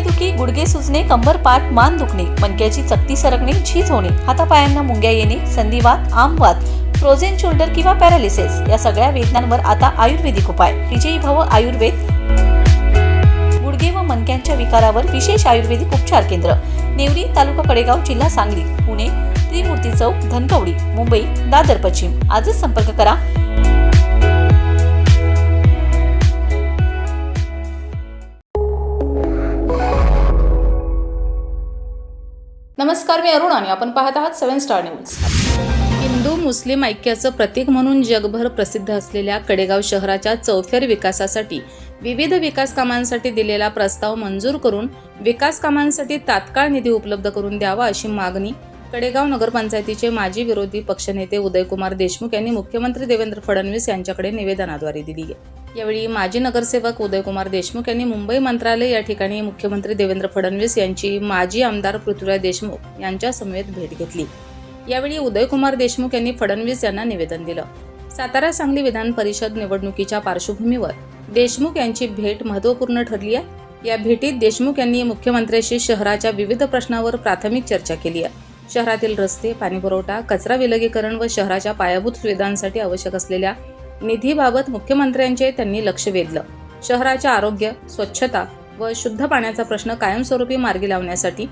डोकेदुखी, गुडघे सुजणे, कंबर पाठ मान दुखणे, मणक्याची चकती सरकणे, झीज होणे, हातापायांना मुंग्या येणे, संधिवात, आमवात, फ्रोझन शोल्डर किंवा पॅरालिसिस या सगळ्या वेदनांवर आता आयुर्वेदिक उपाय. विजयी भव आयुर्वेद. गुडघे व मणक्यांच्या विकारावर विशेष आयुर्वेदिक उपचार केंद्र. नेवरी, तालुका कडेगाव, जिल्हा सांगली. पुणे त्रिमूर्ती चौक, धनकवडी. मुंबई दादर पश्चिम. आजच संपर्क करा. नमस्कार, मी अरुण आणि आपण पाहत आहात 7 स्टार न्यूज. हिंदू मुस्लिम ऐक्याचं प्रतीक म्हणून जगभर प्रसिद्ध असलेल्या कडेगाव शहराच्या चौफेर विकासासाठी विविध विकास कामांसाठी दिलेला प्रस्ताव मंजूर करून विकास कामांसाठी तात्काळ निधी उपलब्ध करून द्यावा अशी मागणी कडेगाव नगरपंचायतीचे माजी विरोधी पक्षनेते उदयकुमार देशमुख यांनी मुख्यमंत्री देवेंद्र फडणवीस यांच्याकडे निवेदनाद्वारे दिली आहे. यावेळी माजी नगरसेवक उदयकुमार देशमुख यांनी मुंबई मंत्रालय या ठिकाणी मुख्यमंत्री देवेंद्र फडणवीस यांची माजी आमदार पृथ्वीराज देशमुख यांच्या समवेत भेट घेतली. यावेळी उदयकुमार देशमुख यांनी फडणवीस यांना निवेदन दिलं. सातारा सांगली विधान परिषद निवडणुकीच्या पार्श्वभूमीवर देशमुख यांची भेट महत्त्वपूर्ण ठरली आहे. या भेटीत देशमुख यांनी मुख्यमंत्र्यांशी शहराच्या विविध प्रश्नावर प्राथमिक चर्चा केली आहे. शहरातील रस्ते, पाणीपुरवठा, कचरा विलगीकरण व शहराच्या पायाभूत सुविधांसाठी आवश्यक असलेल्या निधीबाबत मुख्यमंत्र्यांचे त्यांनी लक्ष वेधलं. शहराच्या आरोग्य, स्वच्छता व शुद्ध पाण्याचा प्रश्न कायमस्वरूपी मार्गी लावण्यासाठी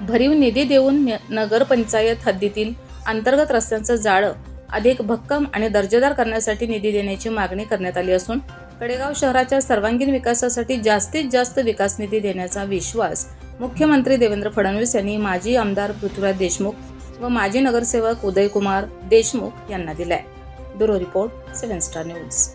भरीव निधी देऊन नगरपंचायत हद्दीतील अंतर्गत रस्त्यांचं जाळं अधिक भक्कम आणि दर्जेदार करण्यासाठी निधी देण्याची मागणी करण्यात आली असून कडेगाव शहराच्या सर्वांगीण विकासासाठी जास्तीत जास्त विकास निधी देण्याचा विश्वास मुख्यमंत्री देवेंद्र फडणवीस यांनी माजी आमदार पृथ्वीराज देशमुख व माजी नगरसेवक उदयकुमार देशमुख यांना दिलाय. Bureau report 7 star news.